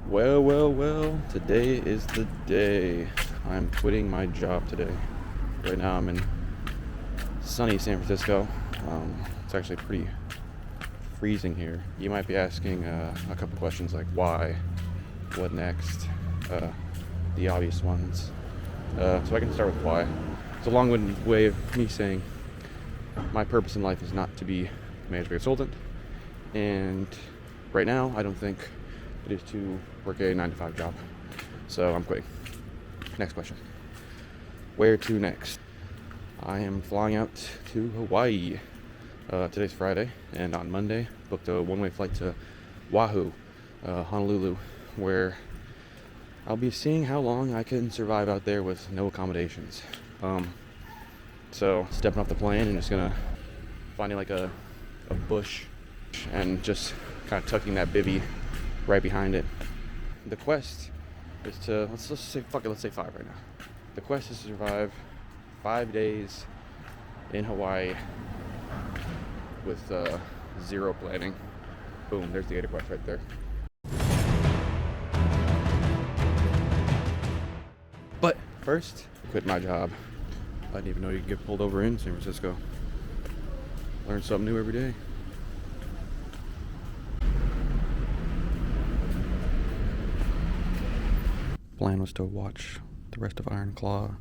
Well, today is the day. I'm quitting my job today. Right now I'm in sunny San Francisco. It's actually pretty freezing here. You might be asking a couple questions like why, what next, the obvious ones. So I can start with why. It's a long-winded way of me saying my purpose in life is not to be a management consultant, and right now I don't think it is to work a 9-to-5 job. So I'm quitting. Next question. Where to next? I am flying out to Hawaii. Today's Friday, and on Monday booked a one-way flight to Oahu, Honolulu, where I'll be seeing how long I can survive out there with no accommodations. So stepping off the plane and just gonna finding like a bush and just kind of tucking that bivvy right behind it. The quest is to let's say 5 right now. The quest is to survive 5 days in Hawaii with zero planning. Boom, there's the Gator quest right there. But first, quit my job. I didn't even know you could get pulled over in San Francisco. Learn something new every day. Plan was to watch the rest of Iron Claw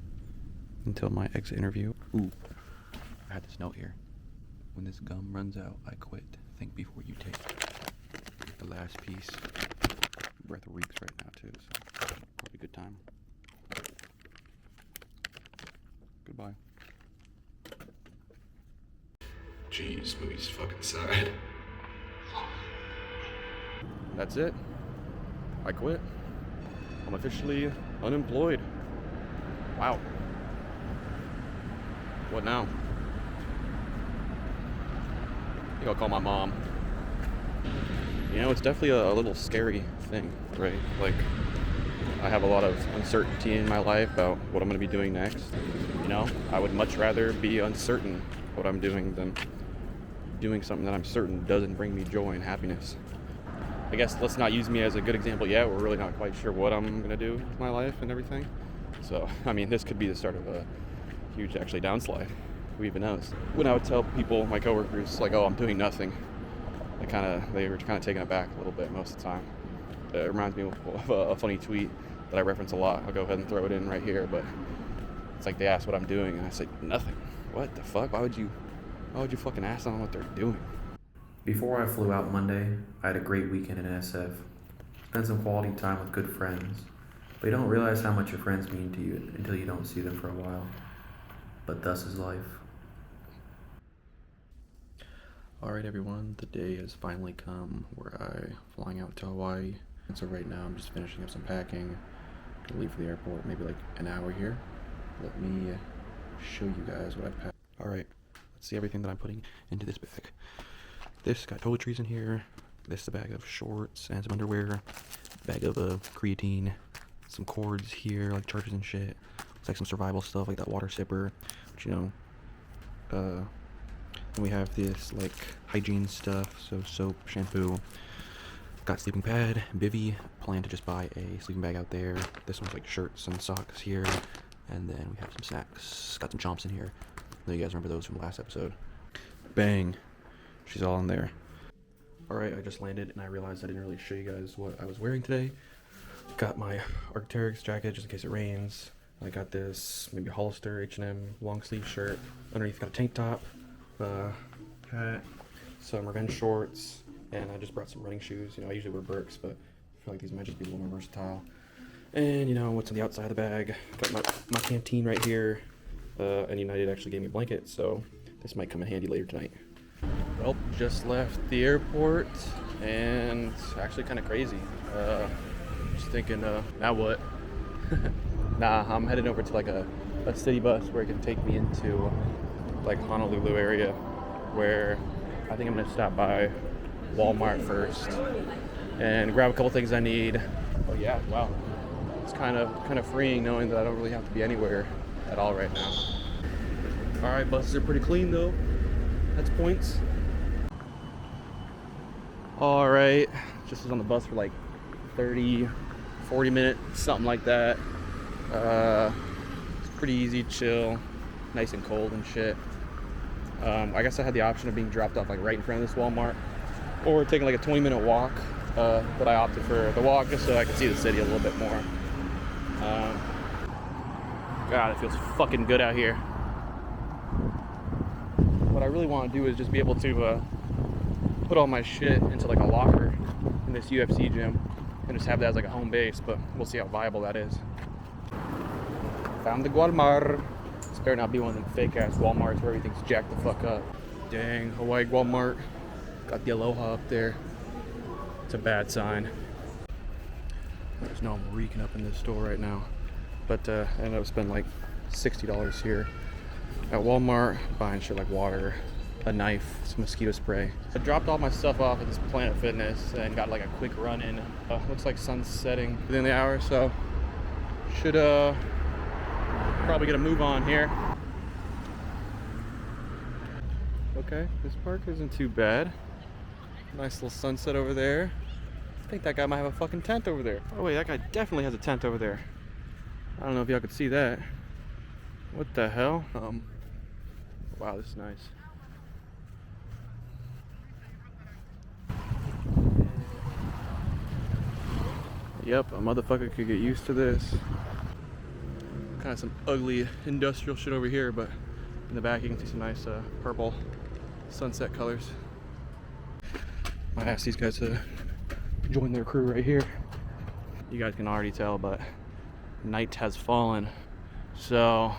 until my exit interview. Ooh, I had this note here. When this gum runs out, I quit. Think before you take the last piece. Breath reeks right now too, so probably a good time. Goodbye. Jeez, movie's fucking sad. That's it. I quit. I'm officially unemployed. Wow. What now? I think I'll call my mom. You know, it's definitely a little scary thing, right? Like, I have a lot of uncertainty in my life about what I'm going to be doing next. You know, I would much rather be uncertain what I'm doing than doing something that I'm certain doesn't bring me joy and happiness. I guess let's not use me as a good example yet. We're really not quite sure what I'm going to do with my life and everything. So, I mean, this could be the start of a huge, actually, downslide. Who even knows? When I would tell people, my coworkers, like, oh, I'm doing nothing, they were kind of taken aback a little bit most of the time. It reminds me of a funny tweet that I reference a lot. I'll go ahead and throw it in right here, but it's like they ask what I'm doing, and I say, nothing. What the fuck? Why would you fucking ask them what they're doing? Before I flew out Monday, I had a great weekend in SF. Spent some quality time with good friends, but you don't realize how much your friends mean to you until you don't see them for a while. But thus is life. Alright everyone, the day has finally come where I'm flying out to Hawaii. And so right now I'm just finishing up some packing. Gonna leave for the airport, maybe like an hour here. Let me show you guys what I packed. Alright, let's see everything that I'm putting into this bag. This got toiletries in here. This is a bag of shorts and some underwear. Bag of creatine. Some cords here, like chargers and shit. Looks like some survival stuff, like that water sipper. Which, you know, and we have this like hygiene stuff, so soap, shampoo. Got sleeping pad, bivvy. Plan to just buy a sleeping bag out there. This one's like shirts and socks here. And then we have some snacks. Got some chomps in here. I know you guys remember those from the last episode. Bang. She's all in there. Alright, I just landed and I realized I didn't really show you guys what I was wearing today. Got my Arc'teryx jacket just in case it rains. I got this maybe Hollister H&M long sleeve shirt. Underneath got a tank top, hat, some revenge shorts, and I just brought some running shoes. You know, I usually wear Birks, but I feel like these might just be a little more versatile. And you know, what's on the outside of the bag? Got my canteen right here. And United actually gave me a blanket, so this might come in handy later tonight. Well, just left the airport, and it's actually kind of crazy. Just thinking, now what? Nah, I'm headed over to like a city bus where it can take me into like Honolulu area, where I think I'm gonna stop by Walmart first and grab a couple things I need. Oh yeah, wow. It's kind of freeing knowing that I don't really have to be anywhere at all right now. All right, buses are pretty clean though. That's points. All right, just was on the bus for like 30, 40 minutes, something like that. It's pretty easy, chill, nice and cold and shit. I guess I had the option of being dropped off like right in front of this Walmart, or taking like a 20-minute walk, but I opted for the walk just so I could see the city a little bit more. God, it feels fucking good out here. What I really want to do is just be able to put all my shit into like a locker in this UFC gym and just have that as like a home base, but we'll see how viable that is. Found the Walmart. This better not be one of them fake ass Walmarts where everything's jacked the fuck up. Dang, Hawaii Walmart. Got the Aloha up there. It's a bad sign. I just know I'm reeking up in this store right now. But I ended up spending like $60 here at Walmart, buying shit like water, a knife, some mosquito spray. I dropped all my stuff off at this Planet Fitness and got like a quick run in. Looks like sun's setting within the hour, so should probably get a move on here. Okay, this park isn't too bad. Nice little sunset over there. I think that guy might have a fucking tent over there. Oh wait, that guy definitely has a tent over there. I don't know if y'all could see that. What the hell? Wow, this is nice. Yep, a motherfucker could get used to this. Kind of some ugly industrial shit over here, but in the back you can see some nice purple sunset colors. Might ask these guys to join their crew right here. You guys can already tell, but night has fallen. So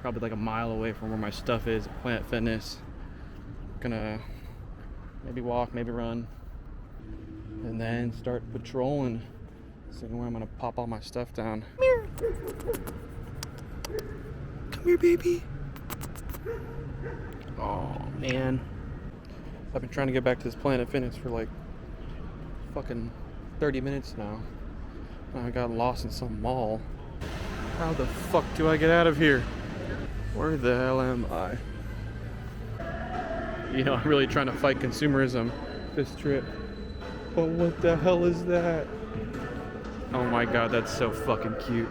probably like a mile away from where my stuff is at Planet Fitness. Gonna maybe walk, maybe run, and then start patrolling, seeing where I'm gonna pop all my stuff down. Come here, baby. Oh man, I've been trying to get back to this Planet Fitness for like fucking 30 minutes now. I got lost in some mall. How the fuck do I get out of here? Where the hell am I? You know, I'm really trying to fight consumerism this trip. But what the hell is that? Oh my god, that's so fucking cute.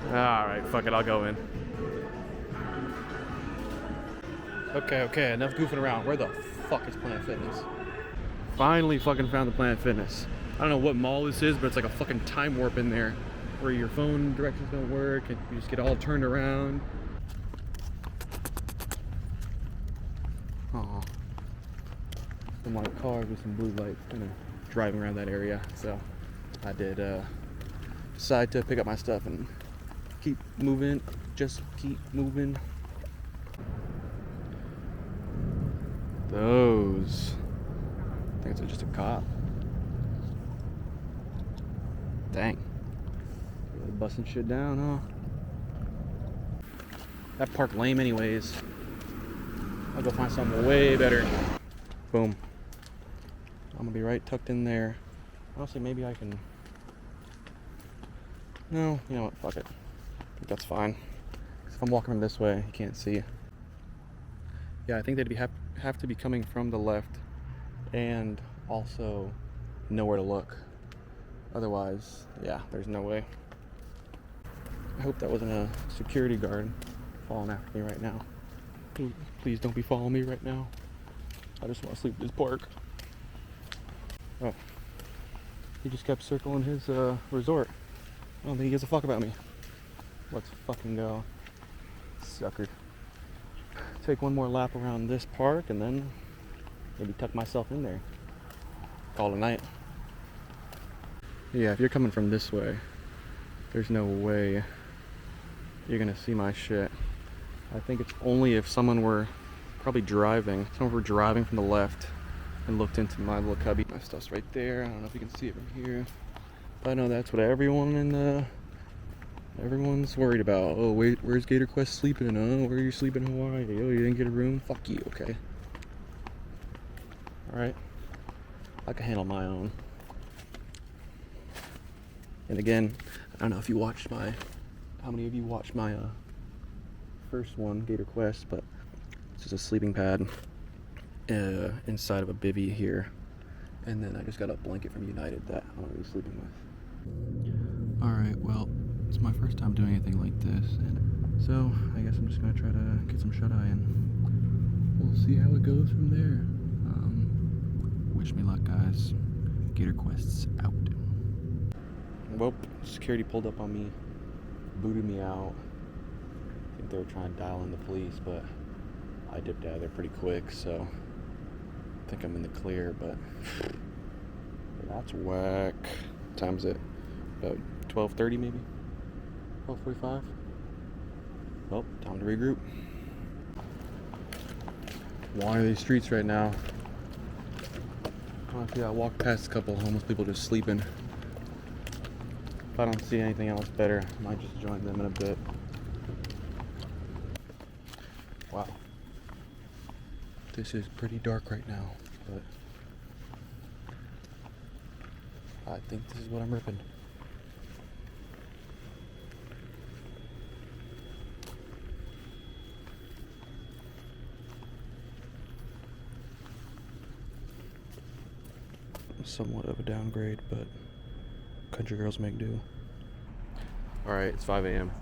Alright, fuck it, I'll go in. Okay, enough goofing around. Where the fuck is Planet Fitness? Finally fucking found the Planet Fitness. I don't know what mall this is, but it's like a fucking time warp in there where your phone directions don't work and you just get all turned around. Oh, some white cars with some blue lights kind of driving around that area. So I did decide to pick up my stuff and keep moving, just keep moving. Those, I think it's just a cop. Dang. Really busting shit down, huh? That park lame anyways. I'll go find something way better. Boom. I'm gonna be right tucked in there. Honestly, maybe I can... No, you know what, fuck it. I think that's fine. 'Cause if I'm walking this way, you can't see. Yeah, I think they'd have to be coming from the left and also know where to look. Otherwise, yeah, there's no way. I hope that wasn't a security guard following after me right now. Please don't be following me right now. I just want to sleep in this park. Oh, he just kept circling his resort. I don't think he gives a fuck about me. Let's fucking go. Sucker. Take one more lap around this park and then maybe tuck myself in there. Call it a night. Yeah, if you're coming from this way, there's no way you're gonna see my shit. I think it's only if someone were probably driving. Someone were driving from the left and looked into my little cubby. My stuff's right there. I don't know if you can see it from here. But I know that's what everyone's worried about. Oh, wait, where's Gator Quest sleeping? Oh, where are you sleeping in Hawaii? Oh, you didn't get a room? Fuck you, okay? Alright. I can handle my own. And again, I don't know if you watched how many of you watched my first one, Gator Quest, but it's just a sleeping pad inside of a bivvy here. And then I just got a blanket from United that I'm gonna be sleeping with. Alright, well, it's my first time doing anything like this, and so I guess I'm just gonna try to get some shut-eye and we'll see how it goes from there. Wish me luck, guys. Gator Quest's out. Well, security pulled up on me, booted me out. I think they were trying to dial in the police, but I dipped out of there pretty quick, so I think I'm in the clear, but that's whack. What time is it? About 12:30 maybe? 12:45? Well, time to regroup. Wandering these streets right now. Honestly, I walked past a couple of homeless people just sleeping. If I don't see anything else better, I might just join them in a bit. Wow. This is pretty dark right now, but I think this is what I'm ripping. Somewhat of a downgrade, but country girls make do. Alright, it's 5 a.m.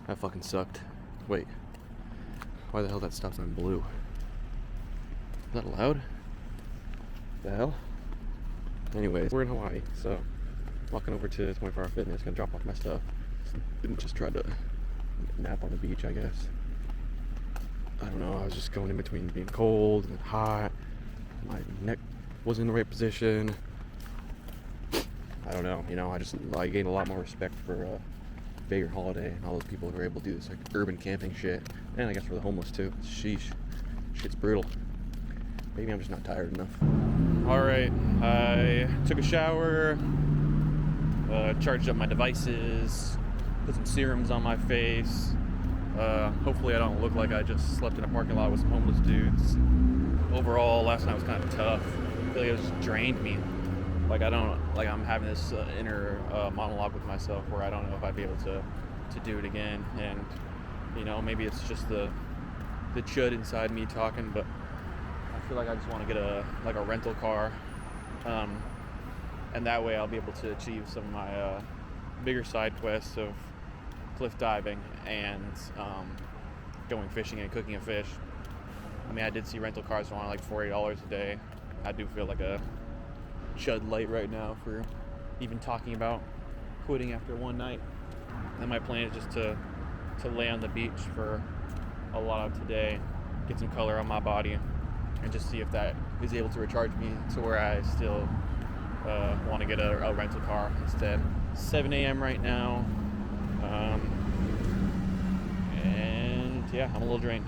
That fucking sucked. Wait. Why the hell that stop sign blue? Is that loud? The hell? Anyways, we're in Hawaii, so walking over to 24 Hour Fitness, gonna drop off my stuff. And just try to nap on the beach, I guess. I don't know, I was just going in between being cold and hot. My neck wasn't in the right position. I don't know, I gained a lot more respect for Gator Holiday and all those people who are able to do this like urban camping shit. And I guess for the homeless too. Sheesh. Shit's brutal. Maybe I'm just not tired enough. Alright, I took a shower, charged up my devices, put some serums on my face. Hopefully I don't look like I just slept in a parking lot with some homeless dudes. Overall, last night was kind of tough. I feel like it just drained me. I'm having this inner monologue with myself where I don't know if I'd be able to do it again. And, maybe it's just the chud inside me talking, but I feel like I just want to get a rental car. And that way I'll be able to achieve some of my bigger side quests of cliff diving and going fishing and cooking a fish. I mean, I did see rental cars around like $40 a day. I do feel like a chud light right now for even talking about quitting after one night. And my plan is just to lay on the beach for a lot of today, get some color on my body, and just see if that is able to recharge me to where I still want to get a rental car instead. 7 a.m. right now, and yeah, I'm a little drained.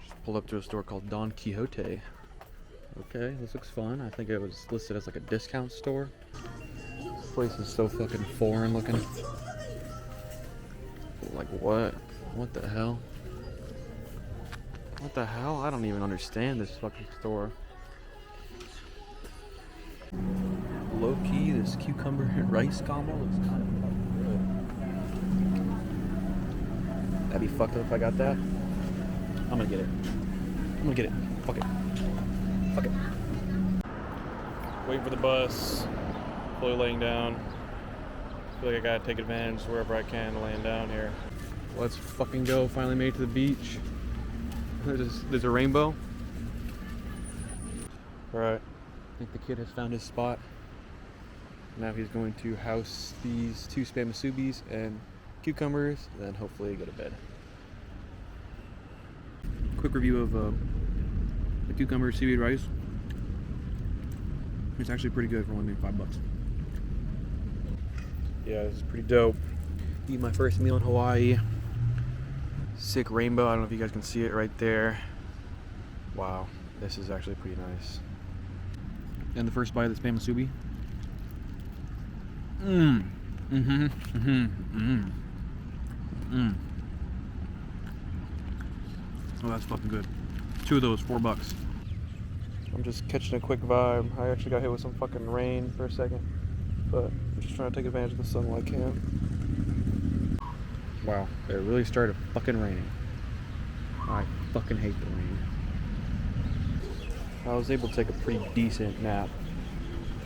Just pulled up to a store called Don Quixote. Okay, this looks fun. I think it was listed as like a discount store. This place is so fucking foreign looking. Like what? What the hell? What the hell? I don't even understand this fucking store. Low key, this cucumber and rice combo looks kind of fucking good. That'd be fucked up if I got that. I'm gonna get it. I'm gonna get it. Fuck it. Fuck it. Waiting for the bus. Fully laying down. Feel like I gotta take advantage wherever I can laying down here. Let's fucking go. Finally made it to the beach. There's a rainbow. Alright. I think the kid has found his spot. Now he's going to house these 2 spam misubis and cucumbers, then hopefully go to bed. Quick review of the cucumber seaweed rice. It's actually pretty good for only being $5. Yeah, this is pretty dope. Eat my first meal in Hawaii. Sick rainbow. I don't know if you guys can see it right there. Wow, this is actually pretty nice. And the first bite of the spam misubi. Oh, that's fucking good. 2 of those, $4. I'm just catching a quick vibe. I actually got hit with some fucking rain for a second, but I'm just trying to take advantage of the sun while I can. Wow, it really started fucking raining. I fucking hate the rain. I was able to take a pretty decent nap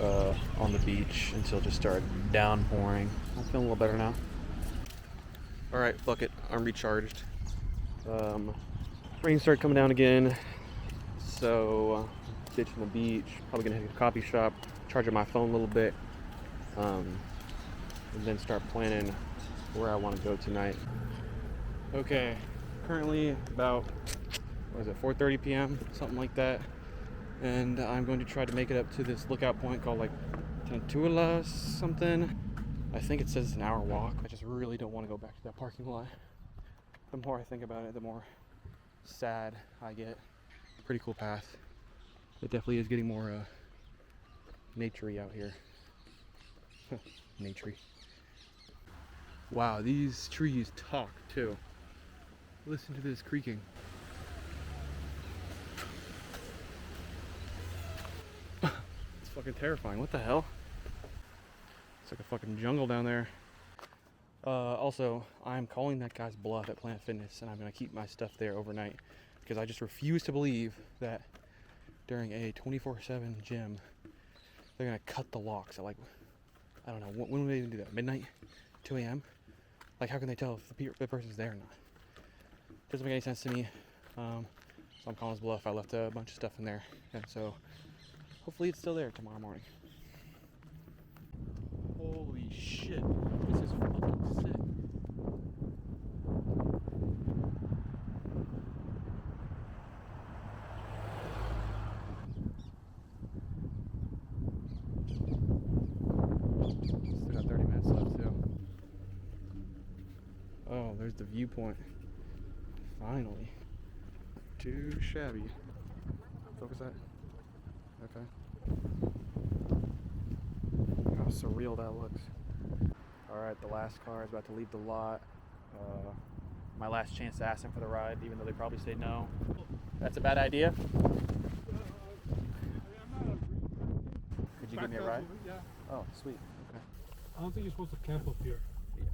on the beach until it just started downpouring. I'm feeling a little better now. All right, fuck it. I'm recharged. Rain started coming down again, so ditching the beach. Probably gonna hit a coffee shop, charge up my phone a little bit, and then start planning where I want to go tonight. Okay, currently about, what is it, 4:30 p.m., something like that. And I'm going to try to make it up to this lookout point called like Tantula something. I think it says it's an hour walk. I just really don't want to go back to that parking lot. The more I think about it, the more sad I get. Pretty cool path. It definitely is getting more naturey out here. Naturey. Wow, these trees talk too. Listen to this creaking. It's fucking terrifying. What the hell? It's like a fucking jungle down there. Also, I'm calling that guy's bluff at Planet Fitness, and I'm gonna keep my stuff there overnight because I just refuse to believe that during a 24/7 gym, they're gonna cut the locks at like, I don't know, when would they even do that? Midnight? 2 a.m.? Like, how can they tell if the person's there or not? Doesn't make any sense to me. So I'm calling his bluff. I left a bunch of stuff in there, and so hopefully it's still there tomorrow morning. Holy shit, this is fucking sick. Still got 30 minutes left too. Oh, there's the viewpoint. Finally. Too shabby. Focus that. Okay. How surreal that looks. Alright, the last car is about to leave the lot. My last chance to ask them for the ride, even though they probably say no. That's a bad idea? Could you give me a ride? Yeah. Oh, sweet. Okay. I don't think you're supposed to camp up here.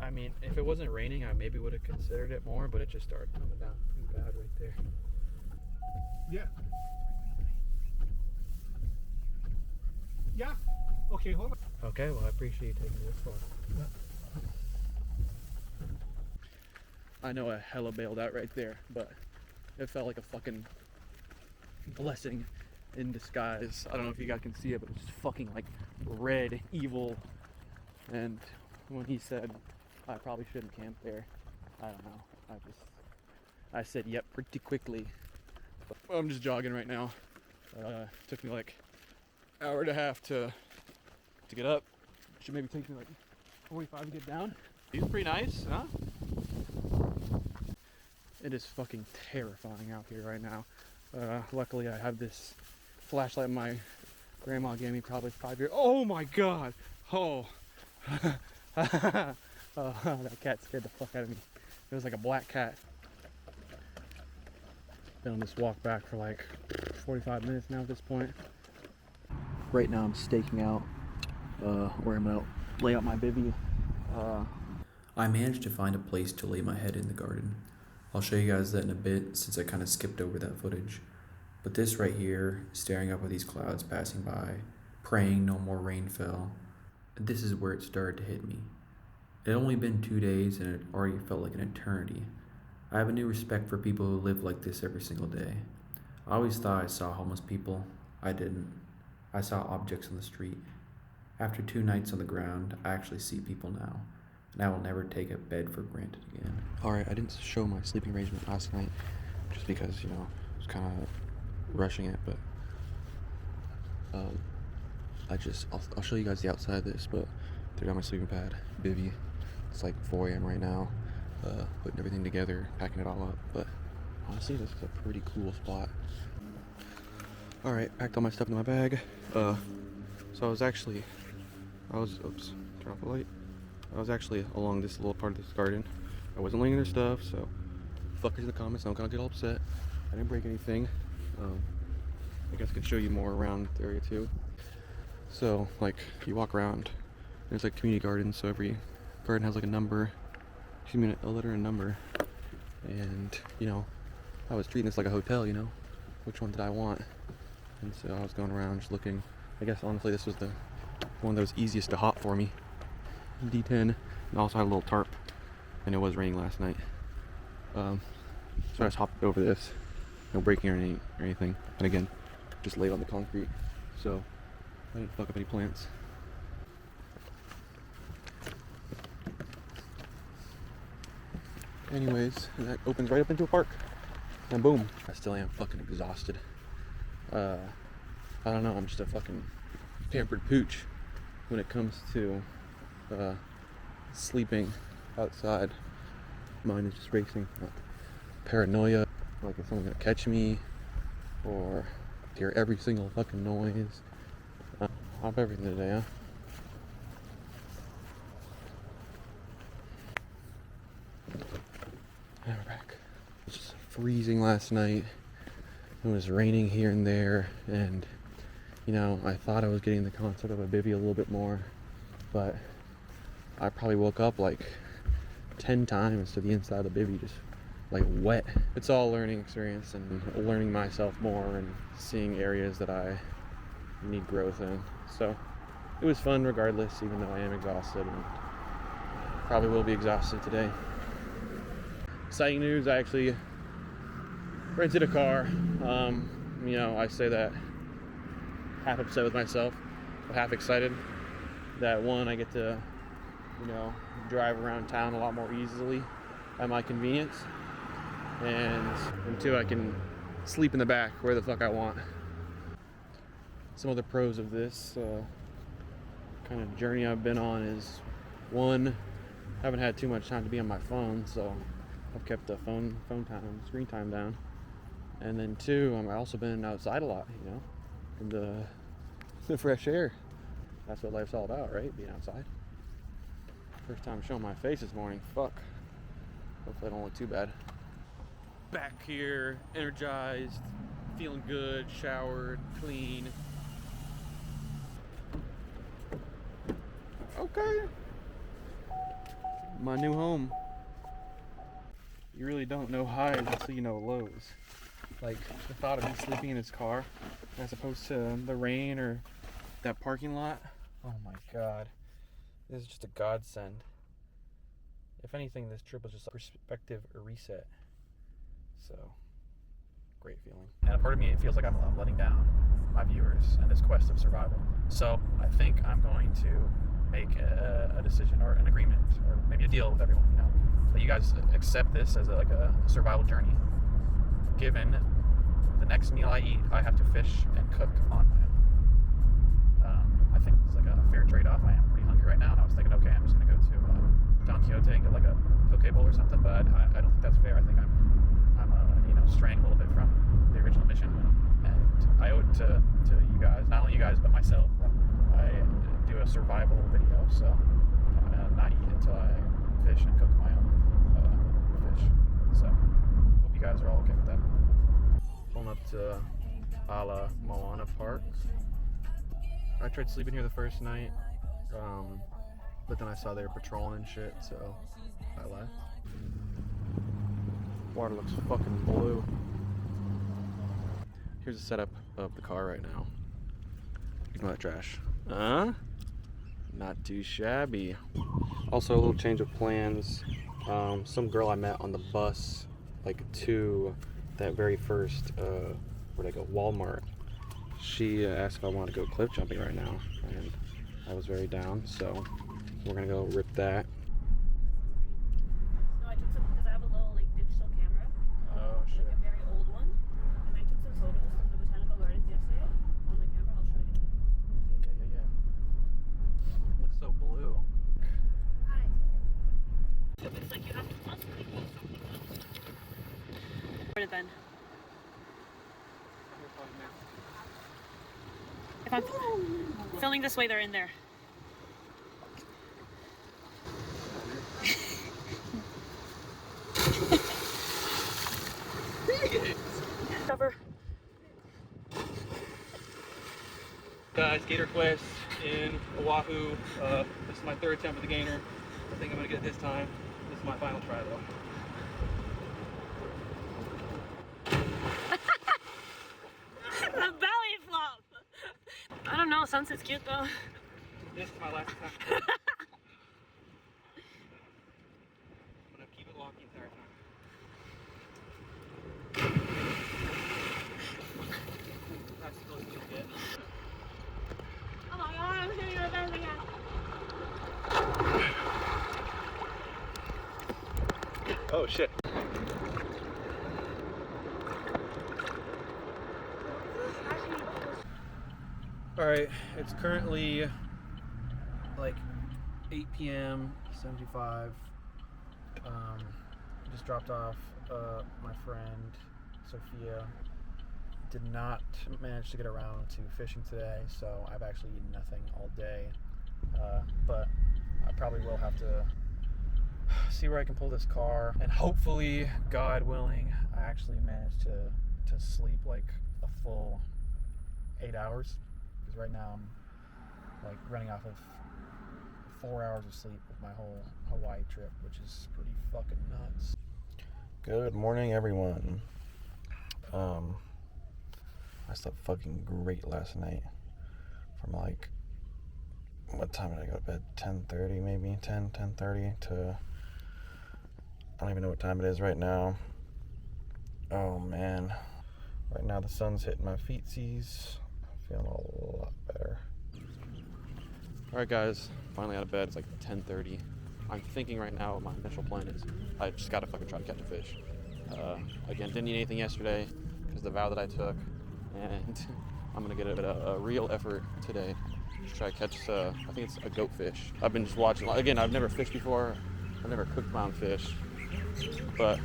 I mean, if it wasn't raining, I maybe would have considered it more, but it just started coming down pretty bad right there. Yeah. Yeah. Okay, hold on. Okay, well, I appreciate you taking me this far. Yeah. I know I hella bailed out right there, but it felt like a fucking blessing in disguise. I don't know if you guys can see it, but it's just fucking like red, evil. And when he said I probably shouldn't camp there, I don't know. I said yep pretty quickly. But I'm just jogging right now. Took me like an hour and a half to get up. Should maybe take me like 45 to get down. He's pretty nice, huh? It is fucking terrifying out here right now. Luckily I have this flashlight my grandma gave me probably 5 years. Oh my god! Oh. Oh, that cat scared the fuck out of me. It was like a black cat. Been on this walk back for like 45 minutes now at this point. Right now I'm staking out where I'm gonna lay out my bivvy. I managed to find a place to lay my head in the garden. I'll show you guys that in a bit since I kind of skipped over that footage. But this right here, staring up at these clouds passing by, praying no more rain fell, this is where it started to hit me. It had only been 2 days and it already felt like an eternity. I have a new respect for people who live like this every single day. I always thought I saw homeless people. I didn't. I saw objects on the street. After 2 nights on the ground, I actually see people now. And I will never take a bed for granted again. Alright, I didn't show my sleeping arrangement last night just because, you know, I was kind of rushing it, but I'll show you guys the outside of this, but I got my sleeping pad, bivvy. It's like 4 a.m. right now, putting everything together, packing it all up, but honestly, this is a pretty cool spot. Alright, packed all my stuff in my bag. So oops, turn off the light. I was actually along this little part of this garden. I wasn't laying in their stuff, so fuckers in the comments don't gonna get all upset. I didn't break anything. I guess I could show you more around the area too. So, like, you walk around, there's like community gardens, so every garden has like a number, a letter and number. And, you know, I was treating this like a hotel, you know, which one did I want? And so I was going around just looking. I guess honestly this was the one of those easiest to hop for me. D10. And also had a little tarp. And it was raining last night. So I just hopped over this. No breaking or anything. And again, just laid on the concrete. So I didn't fuck up any plants. Anyways, that opens right up into a park. And boom. I still am fucking exhausted. I don't know, I'm just a fucking pampered pooch when it comes to sleeping outside. Mine is just racing. Paranoia, like if someone's gonna catch me, or hear every single fucking noise. Hop everything today, huh? And we're back. It was just freezing last night. It was raining here and there, and you know, I thought I was getting the concept of a bivvy a little bit more, but I probably woke up like 10 times to the inside of the bivvy just like wet. It's all a learning experience and learning myself more and seeing areas that I need growth in. So it was fun regardless, even though I am exhausted and probably will be exhausted today. Exciting news, I actually rented a car. You know, I say that half upset with myself, but half excited that one, I get to, you know, drive around town a lot more easily at my convenience, and two, I can sleep in the back where the fuck I want. Some other pros of this kind of journey I've been on is, one, haven't had too much time to be on my phone, so I've kept the phone time, screen time down. And then two, I've also been outside a lot, you know, in the fresh air. That's what life's all about, right? Being outside. First time showing my face this morning. Fuck. Hopefully I don't look too bad. Back here, energized, feeling good, showered, clean. Okay. My new home. You really don't know highs until you know lows. Like the thought of me sleeping in his car as opposed to the rain or that parking lot. Oh my god. This is just a godsend. If anything, this trip was just a perspective reset. So, great feeling. And a part of me, it feels like I'm letting down my viewers in this quest of survival. So, I think I'm going to make a decision or an agreement or maybe a deal with everyone, you know. That you guys accept this as like a survival journey. Given the next meal I eat, I have to fish and cook on my own. I think it's like a fair trade-off. I am pretty hungry right now, and I was thinking, okay, I'm just gonna go to Don Quixote and get like a poke bowl or something. But I don't think that's fair. I think I'm you know, straying a little bit from the original mission, and I owe it to you guys, not only you guys but myself. I do a survival video, so I'm gonna not eat until I fish and cook my own fish. So hope you guys are all okay with that. Pulling up to Ala Moana Park. I tried sleeping here the first night, but then I saw they were patrolling and shit, so I left. Water looks fucking blue. Here's the setup of the car right now. Ignore that trash. Not too shabby. Also a little change of plans. Some girl I met on the bus, like to that very first, where'd I go, Walmart. She asked if I wanted to go cliff jumping right now, and I was very down, so we're gonna go rip that. No, I took some, because I have a little like digital camera. Oh shit. Like a very old one. And I took some photos of the botanical gardens yesterday on the camera. I'll show you. Yeah. Looks so blue. Hi. It's like you have to constantly do something else. Then. If I'm filming this way, they're in there. Cover. Guys, Gator Quest in Oahu. This is my third attempt at the Gator. I think I'm gonna get it this time. This is my final try though. The belly flop. sunset's cute though. This is my last time. I'm gonna keep it locked the entire time. That's the closest you'll get. Oh my god, I'm hitting your bed again. Oh shit. Alright, it's currently like 8 p.m. 75. Just dropped off my friend Sophia. Did not manage to get around to fishing today, so I've actually eaten nothing all day. But I probably will have to see where I can pull this car, and hopefully, God willing, I actually manage to sleep like a full 8 hours. Because right now I'm like running off of 4 hours of sleep with my whole Hawaii trip, which is pretty fucking nuts. Good morning, everyone. I slept fucking great last night. From like, what time did I go to bed? 10:30 maybe? 10:30 to, I don't even know what time it is right now. Oh man. Right now the sun's hitting my feetsies. I'm feeling a lot better. Alright guys, finally out of bed. It's like 10:30. I'm thinking right now what my initial plan is. I just gotta fucking try to catch a fish. Again, didn't eat anything yesterday because of the vow that I took. And I'm gonna get a real effort today to try to catch, I think it's a goat fish. I've been just watching, again, I've never fished before. I've never cooked my own fish. But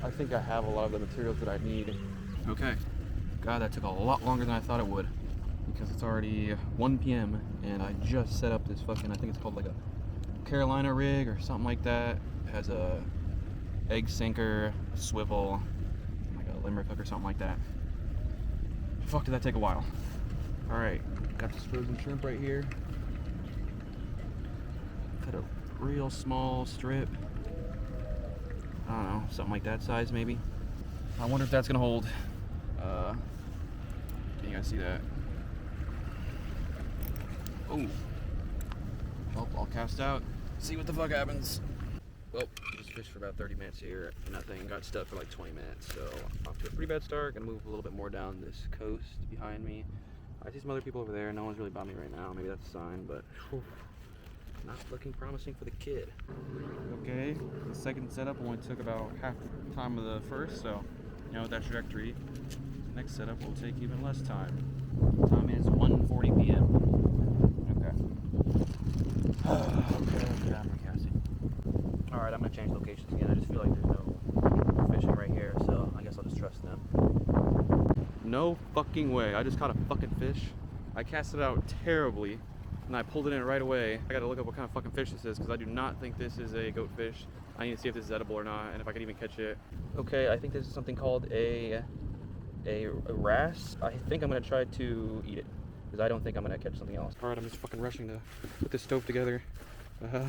I think I have a lot of the materials that I need. Okay. God, that took a lot longer than I thought it would. Because it's already 1 p.m. and I just set up this fucking, I think it's called like a Carolina rig or something like that. It has a egg sinker, a swivel, like a limerick hook or something like that. Fuck, did that take a while. Alright, got this frozen shrimp right here. Cut a real small strip. I don't know, something like that size maybe. I wonder if that's gonna hold. Can you guys see that? Oh. Well, I'll cast out, see what the fuck happens. Well, just fished for about 30 minutes here, and that thing got stuck for like 20 minutes, so off to a pretty bad start. Gonna move a little bit more down this coast behind me. I see some other people over there. No one's really by me right now. Maybe that's a sign, but whew, not looking promising for the kid. Okay, the second setup only took about half the time of the first, so you know, with that trajectory, the next setup will take even less time. Time is 1:40 p.m. Okay. Okay, I'm recasting. Alright, I'm gonna change locations again. I just feel like there's no fishing right here, so I guess I'll just trust them. No fucking way. I just caught a fucking fish. I cast it out terribly, and I pulled it in right away. I gotta look up what kind of fucking fish this is, because I do not think this is a goat fish. I need to see if this is edible or not, and if I can even catch it. Okay, I think this is something called a wrasse. I think I'm gonna try to eat it, because I don't think I'm gonna catch something else. Alright, I'm just fucking rushing to put this stove together.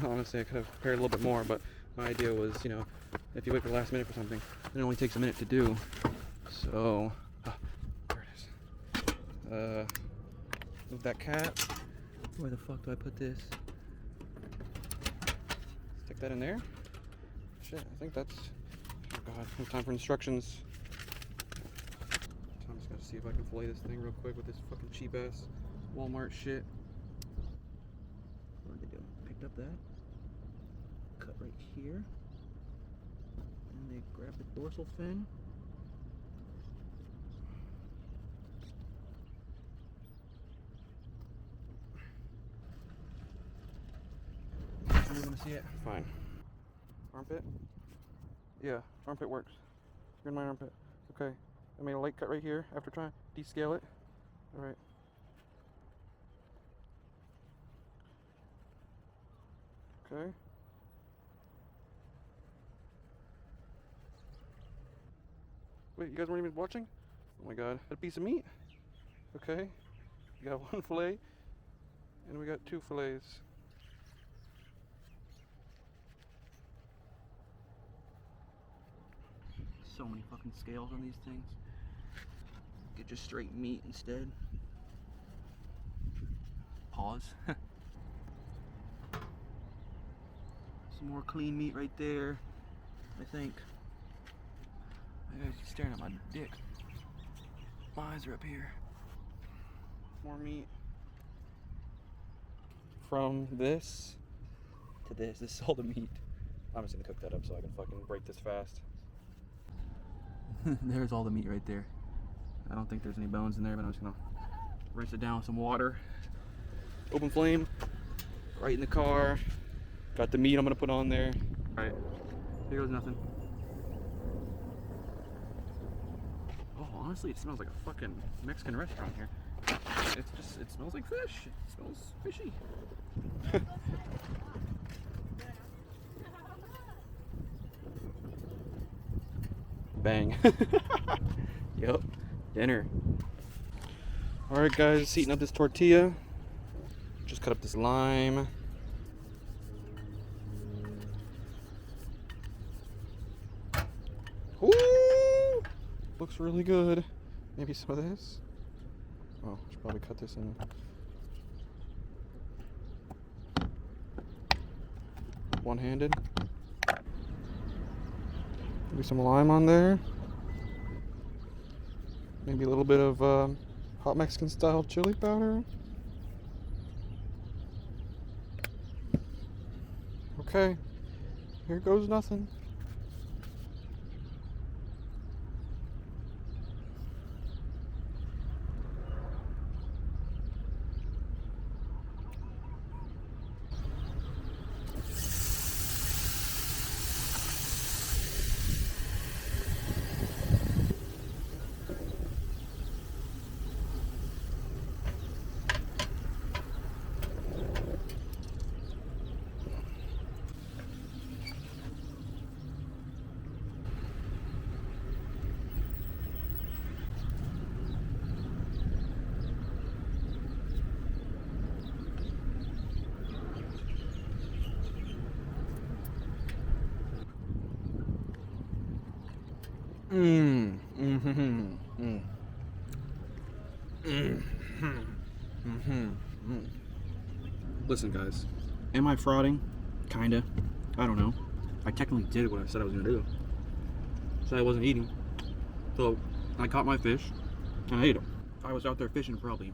Honestly, I could have prepared a little bit more, but my idea was, you know, if you wait for the last minute for something, it only takes a minute to do. So, there it is. Move that cap. Where the fuck do I put this? Stick that in there. Shit, I think that's, oh god, no time for instructions. I'm just gonna see if I can fillet this thing real quick with this fucking cheap ass Walmart shit. What did they do? Picked up that, cut right here, and they grab the dorsal fin. You want to see it? Fine. Armpit? Yeah, armpit works. You're in my armpit. Okay. I made a light cut right here after trying to descale it. Alright. Okay. Wait, you guys weren't even watching? Oh my god. A piece of meat? Okay. We got one fillet, and we got 2 fillets. So many fucking scales on these things. Get just straight meat instead. Pause. Some more clean meat right there, I think. My guy's staring at my dick. My eyes are up here. More meat. From this to this. This is all the meat. I'm just gonna cook that up so I can fucking break this fast. There's all the meat right there. I don't think there's any bones in there, but I'm just gonna rinse it down with some water. Open flame, right in the car. Got the meat I'm gonna put on there. All right, here goes nothing. Oh, honestly, it smells like a fucking Mexican restaurant here. It smells like fish. It smells fishy. Bang. Yep, dinner. All right, guys, heating up this tortilla. Just cut up this lime. Ooh, looks really good. Maybe some of this. Oh, I should probably cut this in. One-handed. Maybe some lime on there. Maybe a little bit of hot Mexican style chili powder. Okay, here goes nothing. Listen, guys, am I frauding? Kinda. I don't know. I technically did what I said I was gonna do. Said I wasn't eating. So I caught my fish and I ate them. I was out there fishing probably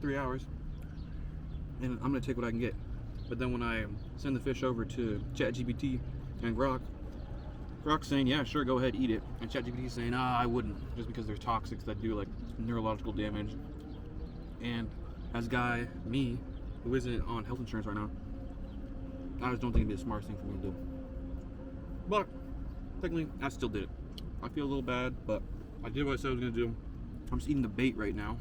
3 hours, and I'm gonna take what I can get. But then when I send the fish over to ChatGPT and Grok's saying, yeah, sure, go ahead, eat it. And ChatGPT's saying, I wouldn't, just because they're toxics that do like neurological damage. And as a guy, me, who isn't on health insurance right now, I just don't think it'd be the smartest thing for me to do. But technically, I still did it. I feel a little bad, but I did what I said I was gonna do. I'm just eating the bait right now.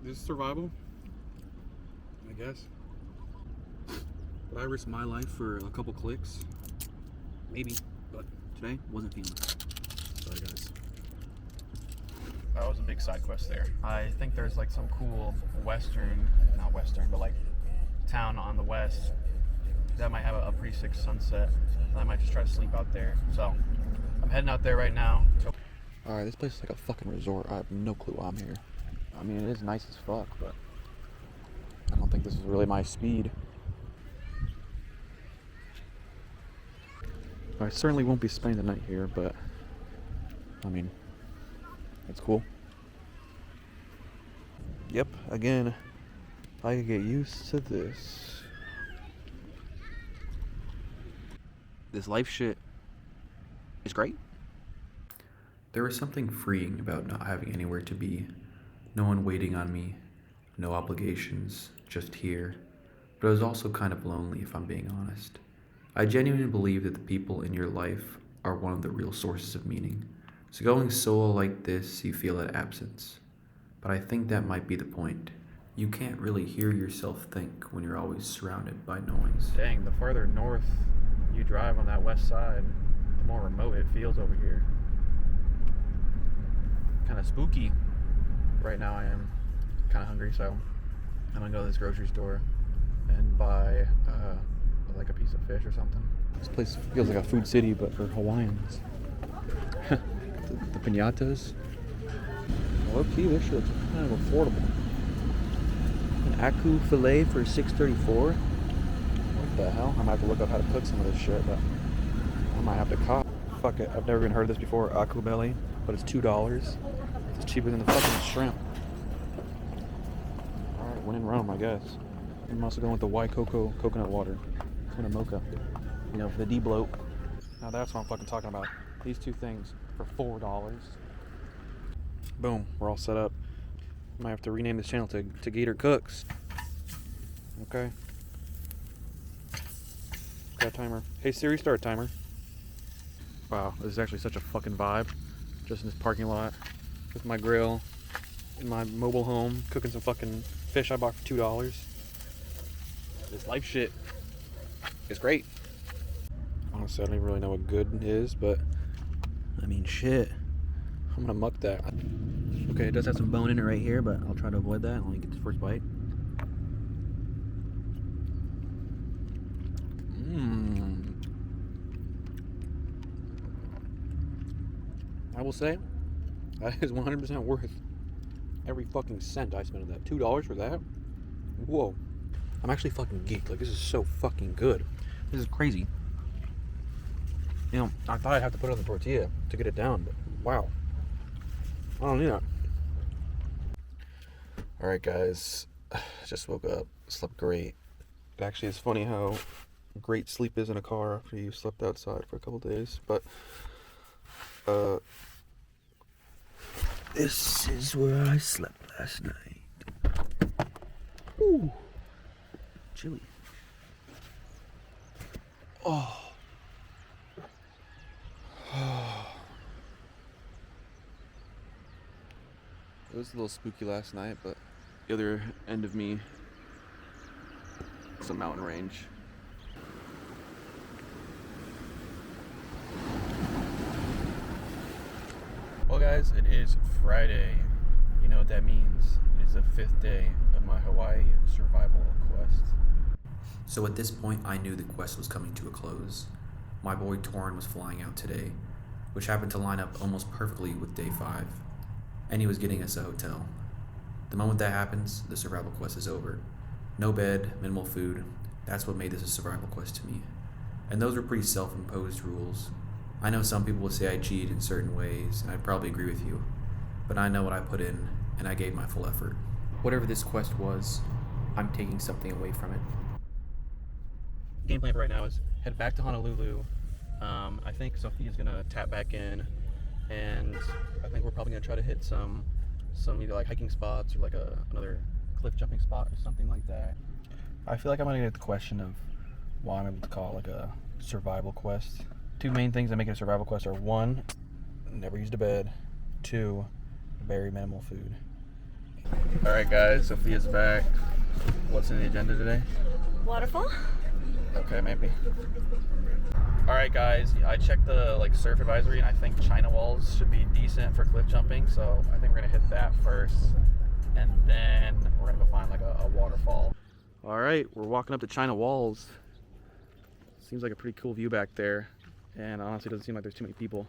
This is survival, I guess. Would I risk my life for a couple clicks? Maybe, but today wasn't feeling it. Sorry, guys. That was a big side quest there. I think there's like some cool not western, but like town on the west that might have a pretty sick sunset. And I might just try to sleep out there. So I'm heading out there right now. Alright, this place is like a fucking resort. I have no clue why I'm here. I mean, it is nice as fuck, but I don't think this is really my speed. I certainly won't be spending the night here, but I mean, it's cool. Yep, again, I could get used to this. This life shit is great. There was something freeing about not having anywhere to be, no one waiting on me, no obligations, just here. But it was also kind of lonely, if I'm being honest. I genuinely believe that the people in your life are one of the real sources of meaning. So going solo like this, you feel that absence. But I think that might be the point. You can't really hear yourself think when you're always surrounded by noise. Dang, the farther north you drive on that west side, the more remote it feels over here. Kind of spooky. Right now I am kind of hungry, so I'm gonna go to this grocery store and buy like a piece of fish or something. This place feels like a food city, but for Hawaiians. the piñatas. Low key, this shit's kind of affordable. Aku fillet for $6.34. What the hell? I might have to look up how to cook some of this shit, but I might have to cop. Fuck it. I've never even heard of this before. Aku belly, but it's $2. It's cheaper than the fucking shrimp. Alright, when in Rome, I guess. I'm also going with the white coconut water. Tuna mocha. You know, for the D-bloat. Now that's what I'm fucking talking about. These two things for $4. Boom, we're all set up. Might have to rename this channel to Gator Cooks. Okay. Got a timer. Hey Siri, start a timer. Wow, this is actually such a fucking vibe. Just in this parking lot with my grill in my mobile home, cooking some fucking fish I bought for $2. This life shit is great. Honestly, I don't even really know what good is, but I mean, shit. I'm gonna muck that. Okay, it does have some bone in it right here, but I'll try to avoid that. I'll only get this first bite. I will say, that is 100% worth every fucking cent I spent on that. $2 for that? Whoa. I'm actually fucking geeked. Like, this is so fucking good. This is crazy. You know, I thought I'd have to put it on the tortilla to get it down, but wow. I don't need that. Alright guys, just woke up, slept great. Actually, it's funny how great sleep is in a car after you slept outside for a couple days, but this is where I slept last night. Ooh, chilly. Oh. It was a little spooky last night, but the other end of me is a mountain range. Well guys, it is Friday. You know what that means. It is the 5th day of my Hawaii survival quest. So at this point, I knew the quest was coming to a close. My boy Torin was flying out today, which happened to line up almost perfectly with day 5. And he was getting us a hotel. The moment that happens, the survival quest is over. No bed, minimal food. That's what made this a survival quest to me. And those were pretty self-imposed rules. I know some people will say I cheated in certain ways, and I'd probably agree with you. But I know what I put in, and I gave my full effort. Whatever this quest was, I'm taking something away from it. Game plan right now is head back to Honolulu. I think Sophia's gonna tap back in, and I think we're probably gonna try to hit some either like hiking spots or like another cliff jumping spot or something like that. I feel like I'm gonna get the question of why I'm able to call it like a survival quest. Two main things that make it a survival quest are 1, never used a bed, 2, very minimal food. Alright guys, Sophia's back. What's in the agenda today? Waterfall? Okay, maybe. Alright guys, I checked the surf advisory and I think China Walls should be decent for cliff jumping, so I think we're gonna hit that first, and then we're gonna go find a waterfall. Alright, we're walking up to China Walls. Seems like a pretty cool view back there, and honestly doesn't seem like there's too many people.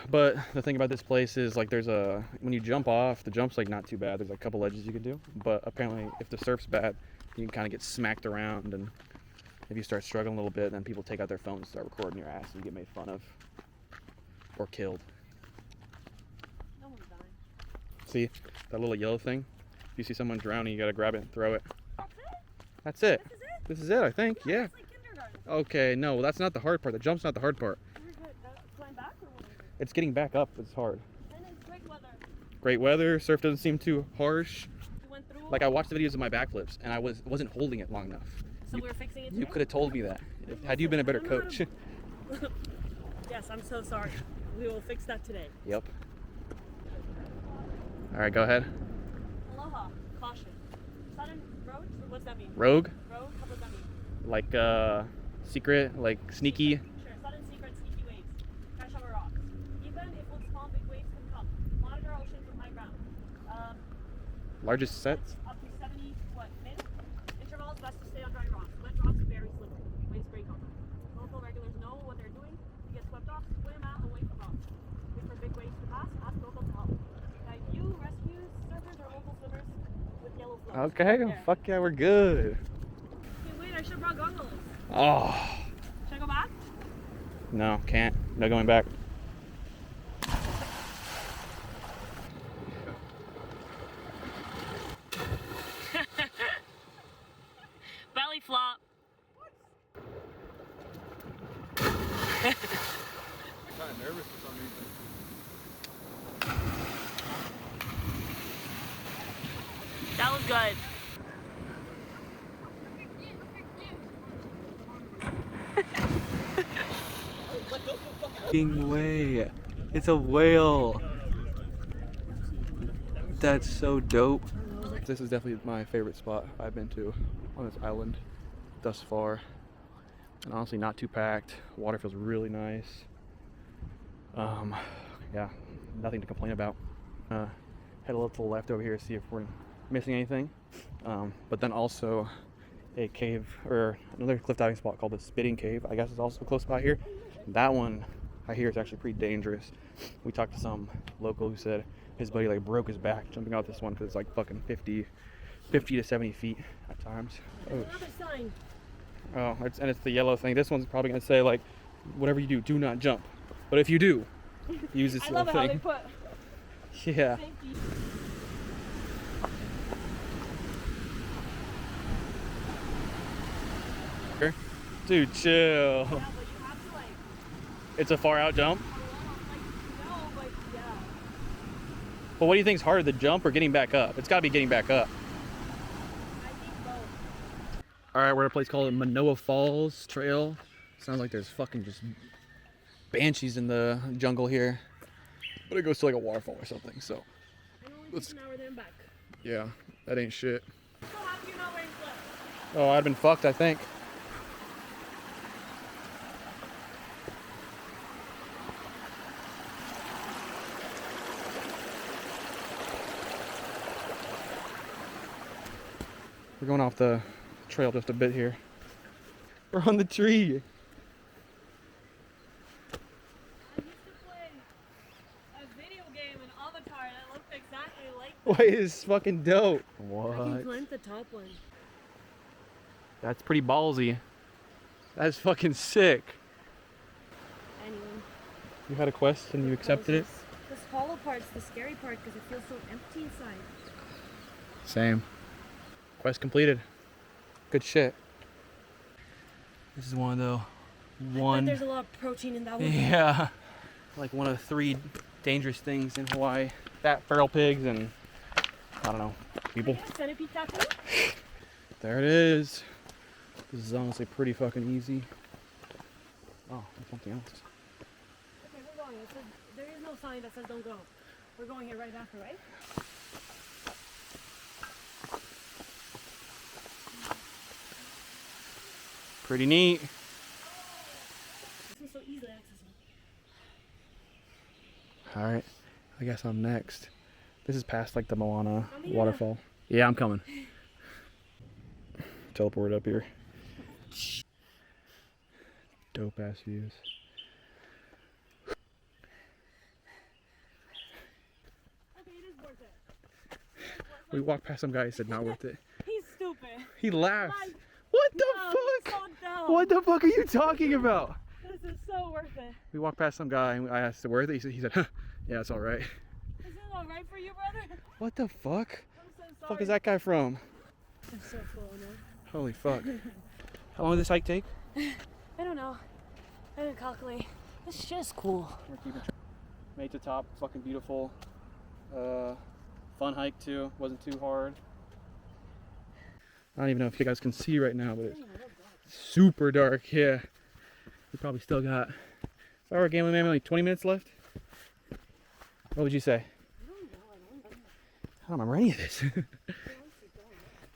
But the thing about this place is when you jump off, the jump's not too bad. There's a couple ledges you can do, but apparently if the surf's bad, you can kind of get smacked around, and if you start struggling a little bit, then people take out their phones and start recording your ass and you get made fun of or killed. No one's dying. See that little yellow thing? If you see someone drowning, you gotta grab it and throw it. That's it? That's it. This is it, I think. Yeah. It's like kindergarten. Okay, no, that's not the hard part. The jump's not the hard part. We're good. Going back or what? It's getting back up. It's hard. And it's great weather. Great weather. Surf doesn't seem too harsh. We went through. I watched the videos of my backflips and I wasn't holding it long enough. So we were fixing it today? You could have told me that. Had you been a better coach. Yes, I'm so sorry. We will fix that today. Yep. All right, go ahead. Aloha. Caution. Sudden road? What's that mean? Rogue, Road? How does that mean? secret, sneaky. Sure. Sudden secret, sneaky waves. Crash over rocks. Even if one small, big waves can come. Monitor ocean from high ground. Largest sets. Up to 70 min intervals. Best to stay on dry rocks. Wet rocks are very slippery. Waves break on them. Local regulars know what they're doing. To get swept off, swim out away from rocks. Wait for big waves to pass. Ask locals to help. You rescue surfers or local swimmers with yellow float. Okay, Yeah. fuck yeah, we're good. Hey, wait, I should have brought goggles. Oh, Should I go back? no, can't. No going back. Belly flop. I'm kind of nervous for some reason. That was good. Way. It's a whale. That's so dope. This is definitely my favorite spot I've been to on this island thus far. And honestly, not too packed. Water feels really nice. Yeah, nothing to complain about. Head a little to the left over here to see if we're missing anything. But then also a cave or another cliff diving spot called the Spitting Cave, I guess is also close by here. That one I hear is actually pretty dangerous. We talked to some local who said his buddy like broke his back jumping out this one because it's like fucking 50 to 70 feet at times. There's another sign. Oh, it's the yellow thing. This one's probably gonna say like, whatever you do not jump. But if you do, use this I little love how they thing. put Yeah. safety. Dude, chill. Yeah, but you have to like, It's a far out jump. no, but yeah. But what do you think is harder, the jump or getting back up? It's got to be getting back up. I think both. All right, we're at a place called Manoa Falls Trail. Sounds like there's fucking just banshees in the jungle here. But it goes to like a waterfall or something, so And only Let's- takes an hour there and back. yeah, that ain't shit. So happy you're not wearing flips. Oh, I'd been fucked, I think. We're going off the trail just a bit here. We're on the tree. I used to play a video game in Avatar that looked exactly like that. Wait, it's fucking dope. I can What? climb the top one. That's pretty ballsy. That's fucking sick. Anyway. You had a quest and you accepted it? This hollow part's the scary part because it feels so empty inside. Same. Quest completed. Good shit. This is one of the I bet there's a lot of protein in that one. yeah, like one of the 3 dangerous things in Hawaii. That feral pigs and I don't know, people. Centipede tattoo? There it is. This is honestly pretty fucking easy. Oh, there's something else. Okay, we're going. It says, there is no sign that says don't go. We're going here right after, right? Pretty neat. This is so easily accessible. All right, I guess I'm next. This is past like the Moana I'm here. waterfall. Yeah, I'm coming. Teleport up here. Dope ass views. Okay, it is worth it. We walked past some guy who said not worth it. He's stupid. He laughed. Like, What the no, fuck? so dumb. What the fuck are you talking about? This is so worth it. We walked past some guy and I asked, "Is it worth it?" He said, huh, "Yeah, it's all right." Is this alright for you, brother? What the fuck? I'm so sorry. Fuck is that guy from? It's so cool, man. Holy fuck. How long did this hike take? I don't know. I didn't calculate. This shit is cool. We're keeping track. Made to top, fucking beautiful. Fun hike too, wasn't too hard. I don't even know if you guys can see right now, but it's super dark, yeah. We probably still got, if I were a gambling man, like 20 minutes left? What would you say? I don't remember any of this.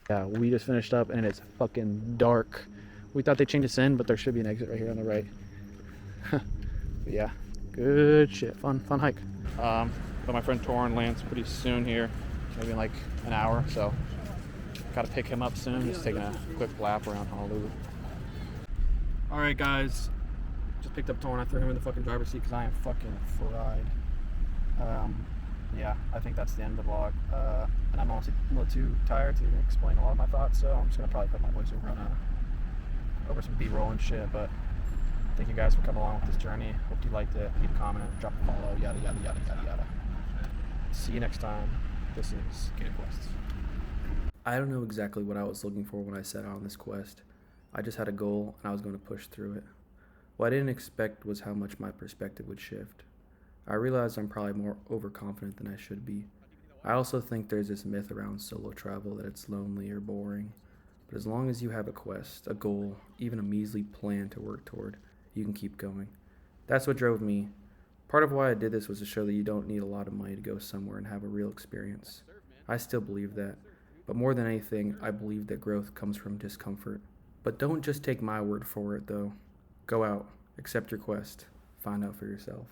Yeah, we just finished up and it's fucking dark. We thought they changed us in, but there should be an exit right here on the right. But yeah, good shit. Fun hike. But my friend Torin lands pretty soon here, maybe in like an hour, so gotta pick him up soon. Just taking a quick lap around Honolulu. All right, guys, just picked up Torin. I threw him in the fucking driver's seat because I am fucking fried. yeah, I think that's the end of the vlog. And I'm honestly a little too tired to explain a lot of my thoughts, so I'm just gonna probably put my voice over some B-roll and shit. But thank you guys for coming along with this journey. Hope you liked it. Leave a comment, drop a follow, yada yada yada yada yada. See you next time. This is Gator Quests. I don't know exactly what I was looking for when I set out on this quest. I just had a goal and I was going to push through it. What I didn't expect was how much my perspective would shift. I realized I'm probably more overconfident than I should be. I also think there's this myth around solo travel that it's lonely or boring. But as long as you have a quest, a goal, even a measly plan to work toward, you can keep going. That's what drove me. Part of why I did this was to show that you don't need a lot of money to go somewhere and have a real experience. I still believe that. But more than anything, I believe that growth comes from discomfort. But don't just take my word for it, though. Go out, accept your quest, find out for yourself.